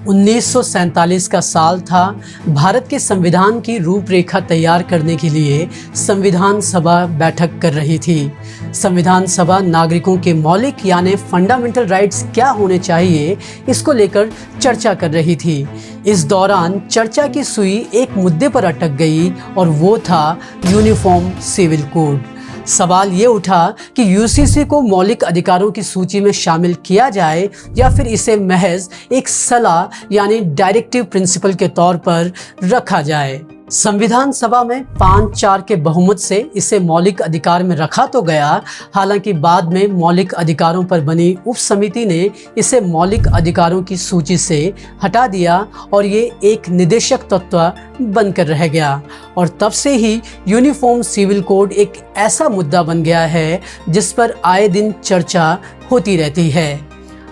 1947 का साल था। भारत के संविधान की रूपरेखा तैयार करने के लिए संविधान सभा बैठक कर रही थी। संविधान सभा नागरिकों के मौलिक यानी फंडामेंटल राइट्स क्या होने चाहिए, इसको लेकर चर्चा कर रही थी। इस दौरान चर्चा की सुई एक मुद्दे पर अटक गई और वो था यूनिफॉर्म सिविल कोड। सवाल ये उठा कि यूसीसी को मौलिक अधिकारों की सूची में शामिल किया जाए या फिर इसे महज एक सलाह यानी डायरेक्टिव प्रिंसिपल के तौर पर रखा जाए। संविधान सभा में 5-4 के बहुमत से इसे मौलिक अधिकार में रखा तो गया, हालांकि बाद में मौलिक अधिकारों पर बनी उप समिति ने इसे मौलिक अधिकारों की सूची से हटा दिया और ये एक निदेशक तत्व बनकर रह गया। और तब से ही यूनिफॉर्म सिविल कोड एक ऐसा मुद्दा बन गया है जिस पर आए दिन चर्चा होती रहती है।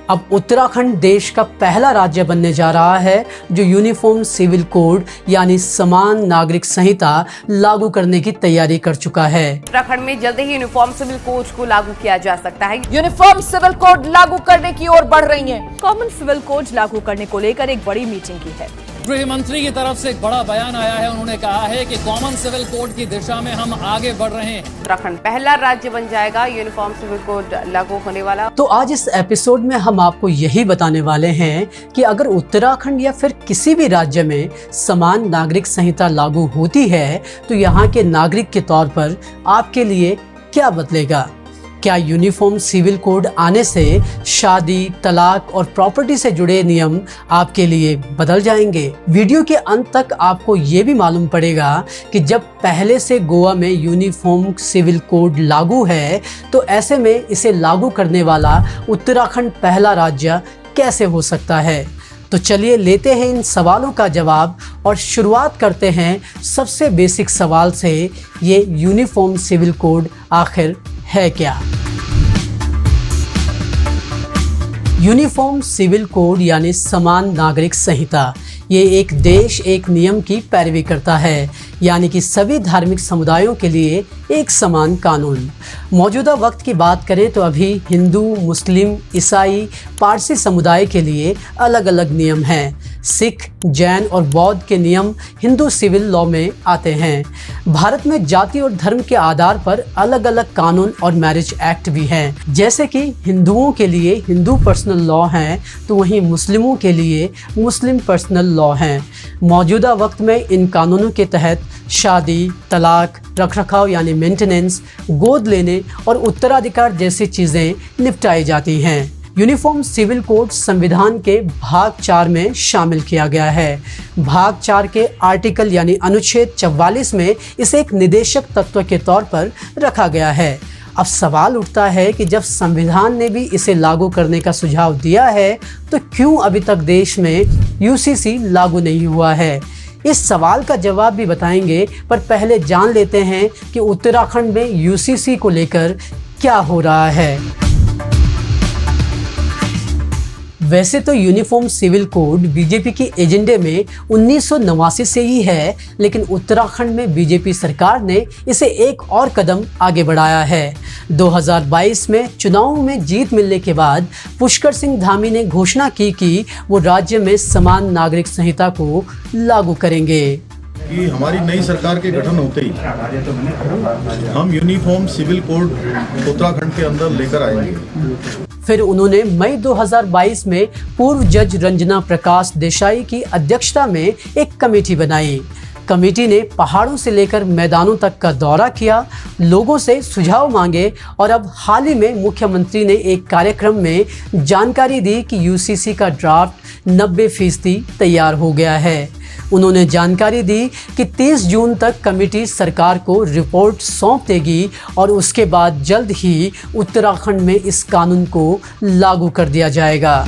अब उत्तराखंड देश का पहला राज्य बनने जा रहा है जो यूनिफॉर्म सिविल कोड यानी समान नागरिक संहिता लागू करने की तैयारी कर चुका है। उत्तराखंड में जल्द ही यूनिफॉर्म सिविल कोड को लागू किया जा सकता है। यूनिफॉर्म सिविल कोड लागू करने की ओर बढ़ रही है। कॉमन सिविल कोड लागू करने को लेकर एक बड़ी मीटिंग की है। गृह मंत्री की तरफ से एक बड़ा बयान आया है। उन्होंने कहा है कि कॉमन सिविल कोड की दिशा में हम आगे बढ़ रहे हैं। उत्तराखंड पहला राज्य बन जाएगा यूनिफॉर्म सिविल कोड लागू होने वाला। तो आज इस एपिसोड में हम आपको यही बताने वाले हैं कि अगर उत्तराखंड या फिर किसी भी राज्य में समान नागरिक संहिता लागू होती है तो यहाँ के नागरिक के तौर पर आपके लिए क्या बदलेगा। क्या यूनिफॉर्म सिविल कोड आने से शादी, तलाक और प्रॉपर्टी से जुड़े नियम आपके लिए बदल जाएंगे। वीडियो के अंत तक आपको ये भी मालूम पड़ेगा कि जब पहले से गोवा में यूनिफॉर्म सिविल कोड लागू है तो ऐसे में इसे लागू करने वाला उत्तराखंड पहला राज्य कैसे हो सकता है। तो चलिए लेते हैं इन सवालों का जवाब और शुरुआत करते हैं सबसे बेसिक सवाल से, ये यूनिफॉर्म सिविल कोड आखिर है क्या। यूनिफॉर्म सिविल कोड यानी समान नागरिक संहिता ये एक देश एक नियम की पैरवी करता है, यानी कि सभी धार्मिक समुदायों के लिए एक समान कानून। मौजूदा वक्त की बात करें तो अभी हिंदू, मुस्लिम, ईसाई, पारसी समुदाय के लिए अलग अलग नियम हैं। सिख, जैन और बौद्ध के नियम हिंदू सिविल लॉ में आते हैं। भारत में जाति और धर्म के आधार पर अलग अलग कानून और मैरिज एक्ट भी हैं। जैसे कि हिंदुओं के लिए हिंदू पर्सनल लॉ हैं तो वहीं मुस्लिमों के लिए मुस्लिम पर्सनल लॉ हैं। मौजूदा वक्त में इन कानूनों के तहत शादी, तलाक, रखरखाव यानी मेंटेनेंस, गोद लेने और उत्तराधिकार जैसी चीज़ें निपटाई जाती हैं। यूनिफॉर्म सिविल कोड संविधान के भाग 4 में शामिल किया गया है। भाग 4 के आर्टिकल यानी अनुच्छेद 44 में इसे एक निदेशक तत्व के तौर पर रखा गया है। अब सवाल उठता है कि जब संविधान ने भी इसे लागू करने का सुझाव दिया है तो क्यों अभी तक देश में यूसीसी लागू नहीं हुआ है। इस सवाल का जवाब भी बताएंगे, पर पहले जान लेते हैं कि उत्तराखंड में यूसीसी को लेकर क्या हो रहा है। वैसे तो यूनिफॉर्म सिविल कोड बीजेपी के एजेंडे में 1989 से ही है, लेकिन उत्तराखंड में बीजेपी सरकार ने इसे एक और कदम आगे बढ़ाया है। 2022 में चुनाव में जीत मिलने के बाद पुष्कर सिंह धामी ने घोषणा की कि वो राज्य में समान नागरिक संहिता को लागू करेंगे। कि हमारी नई सरकार के गठन होते ही हम यूनिफॉर्म सिविल कोड उत्तराखंड के अंदर लेकर आएंगे। फिर उन्होंने मई 2022 में पूर्व जज रंजना प्रकाश देसाई की अध्यक्षता में एक कमेटी बनाई। कमेटी ने पहाड़ों से लेकर मैदानों तक का दौरा किया, लोगों से सुझाव मांगे और अब हाल ही में मुख्यमंत्री ने एक कार्यक्रम में जानकारी दी कि यूसीसी का ड्राफ्ट 90% तैयार हो गया है। उन्होंने जानकारी दी कि 30 जून तक कमेटी सरकार को रिपोर्ट सौंप देगी और उसके बाद जल्द ही उत्तराखंड में इस कानून को लागू कर दिया जाएगा।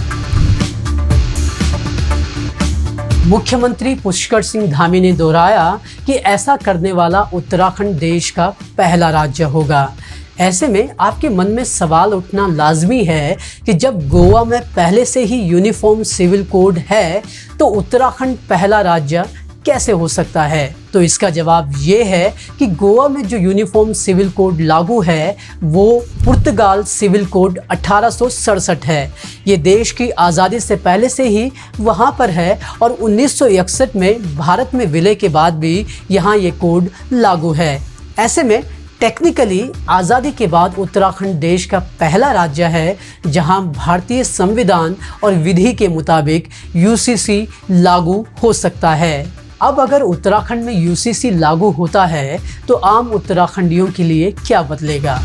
मुख्यमंत्री पुष्कर सिंह धामी ने दोहराया कि ऐसा करने वाला उत्तराखंड देश का पहला राज्य होगा। ऐसे में आपके मन में सवाल उठना लाजमी है कि जब गोवा में पहले से ही यूनिफॉर्म सिविल कोड है तो उत्तराखंड पहला राज्य कैसे हो सकता है। तो इसका जवाब ये है कि गोवा में जो यूनिफॉर्म सिविल कोड लागू है वो पुर्तगाल सिविल कोड 1867 है। ये देश की आज़ादी से पहले से ही वहाँ पर है और 1961 में भारत में विलय के बाद भी यहाँ ये कोड लागू है। ऐसे में टेक्निकली आज़ादी के बाद उत्तराखंड देश का पहला राज्य है जहां भारतीय संविधान और विधि के मुताबिक यूसीसी लागू हो सकता है। अब अगर उत्तराखंड में यूसीसी लागू होता है तो आम उत्तराखंडियों के लिए क्या बदलेगा?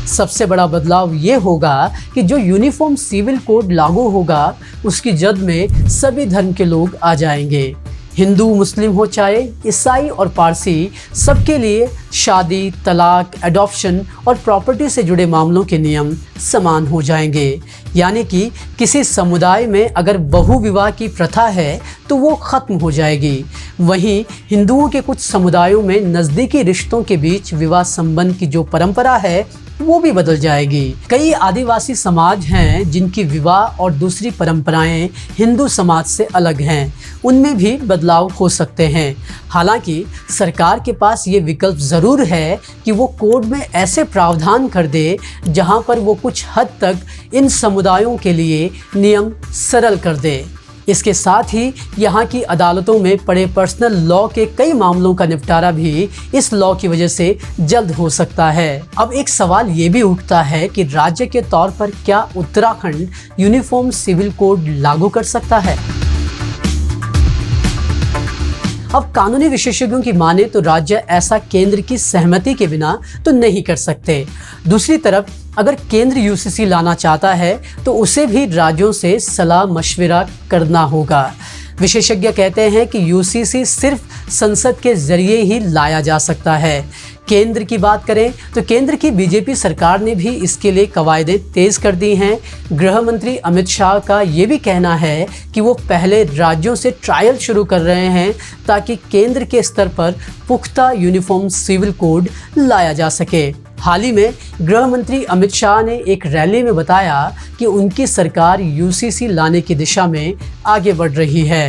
सबसे बड़ा बदलाव ये होगा कि जो यूनिफॉर्म सिविल कोड लागू होगा उसकी जद में सभी धर्म के लोग आ जाएंगे। हिंदू मुस्लिम हो चाहे ईसाई और पारसी, सबके लिए शादी, तलाक, एडॉप्शन और प्रॉपर्टी से जुड़े मामलों के नियम समान हो जाएंगे। यानी कि किसी समुदाय में अगर बहु विवाह की प्रथा है तो वो ख़त्म हो जाएगी। वहीं हिंदुओं के कुछ समुदायों में नज़दीकी रिश्तों के बीच विवाह संबंध की जो परंपरा है वो भी बदल जाएगी। कई आदिवासी समाज हैं जिनकी विवाह और दूसरी परंपराएं हिंदू समाज से अलग हैं, उनमें भी बदलाव हो सकते हैं। हालांकि सरकार के पास ये विकल्प ज़रूर है कि वो कोड में ऐसे प्रावधान कर दे जहां पर वो कुछ हद तक इन समुदायों के लिए नियम सरल कर दे। इसके साथ ही यहाँ की अदालतों में पड़े पर्सनल लॉ के कई मामलों का निपटारा भी इस लॉ की वजह से जल्द हो सकता है। अब एक सवाल ये भी उठता है कि राज्य के तौर पर क्या उत्तराखंड यूनिफॉर्म सिविल कोड लागू कर सकता है? अब कानूनी विशेषज्ञों की माने तो राज्य ऐसा केंद्र की सहमति के बिना तो नहीं कर सकते। दूसरी तरफ अगर केंद्र यूसीसी लाना चाहता है तो उसे भी राज्यों से सलाह मशविरा करना होगा। विशेषज्ञ कहते हैं कि यूसीसी सिर्फ संसद के जरिए ही लाया जा सकता है। केंद्र की बात करें तो केंद्र की बीजेपी सरकार ने भी इसके लिए कवायदें तेज़ कर दी हैं। गृह मंत्री अमित शाह का ये भी कहना है कि वो पहले राज्यों से ट्रायल शुरू कर रहे हैं ताकि केंद्र के स्तर पर पुख्ता यूनिफॉर्म सिविल कोड लाया जा सके। हाल ही में गृह मंत्री अमित शाह ने एक रैली में बताया कि उनकी सरकार यूसीसी लाने की दिशा में आगे बढ़ रही है।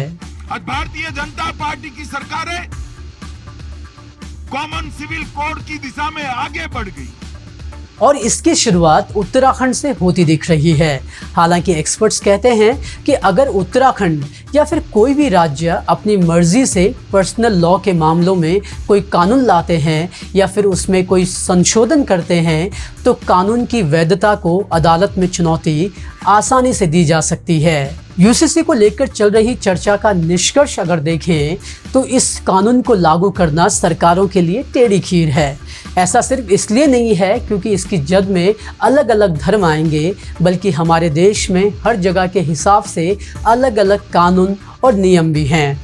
आज भारतीय जनता पार्टी की सरकार है कॉमन सिविल कोड की दिशा में आगे बढ़ गई और इसकी शुरुआत उत्तराखंड से होती दिख रही है। हालांकि एक्सपर्ट्स कहते हैं कि अगर उत्तराखंड या फिर कोई भी राज्य अपनी मर्जी से पर्सनल लॉ के मामलों में कोई कानून लाते हैं या फिर उसमें कोई संशोधन करते हैं तो कानून की वैधता को अदालत में चुनौती आसानी से दी जा सकती है। यूसीसी को लेकर चल रही चर्चा का निष्कर्ष अगर देखें तो इस कानून को लागू करना सरकारों के लिए टेढ़ी खीर है। ऐसा सिर्फ इसलिए नहीं है क्योंकि इसकी जद में अलग अलग धर्म आएंगे, बल्कि हमारे देश में हर जगह के हिसाब से अलग अलग कानून और नियम भी हैं।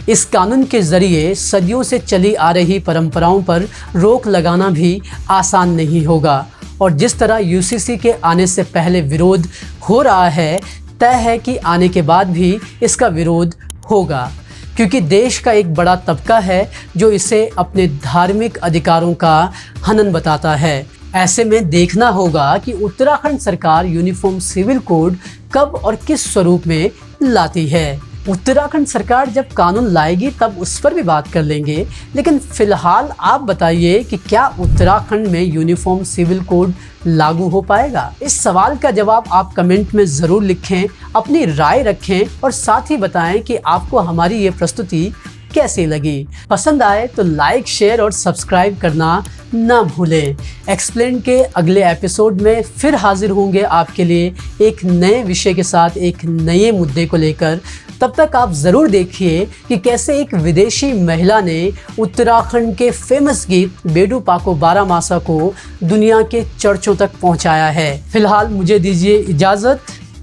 इस कानून के ज़रिए सदियों से चली आ रही परंपराओं पर रोक लगाना भी आसान नहीं होगा और जिस तरह यूसीसी के आने से पहले विरोध हो रहा है, तय है कि आने के बाद भी इसका विरोध होगा, क्योंकि देश का एक बड़ा तबका है जो इसे अपने धार्मिक अधिकारों का हनन बताता है। ऐसे में देखना होगा कि उत्तराखंड सरकार यूनिफॉर्म सिविल कोड कब और किस स्वरूप में लाती है। उत्तराखंड सरकार जब कानून लाएगी तब उस पर भी बात कर लेंगे, लेकिन फिलहाल आप बताइए कि क्या उत्तराखंड में यूनिफॉर्म सिविल कोड लागू हो पाएगा? इस सवाल का जवाब आप कमेंट में ज़रूर लिखें, अपनी राय रखें और साथ ही बताएं कि आपको हमारी ये प्रस्तुति कैसी लगी। पसंद आए तो लाइक, शेयर और सब्सक्राइब करना ना भूलें। एक्सप्लेन के अगले एपिसोड में फिर हाजिर होंगे आपके लिए एक नए विषय के साथ, एक नए मुद्दे को लेकर। तब तक आप ज़रूर देखिए कि कैसे एक विदेशी महिला ने उत्तराखंड के फेमस गीत बेडू पाको बारामासा को दुनिया के चर्चों तक पहुंचाया है। फिलहाल मुझे दीजिए इजाज़त।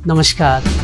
नमस्कार।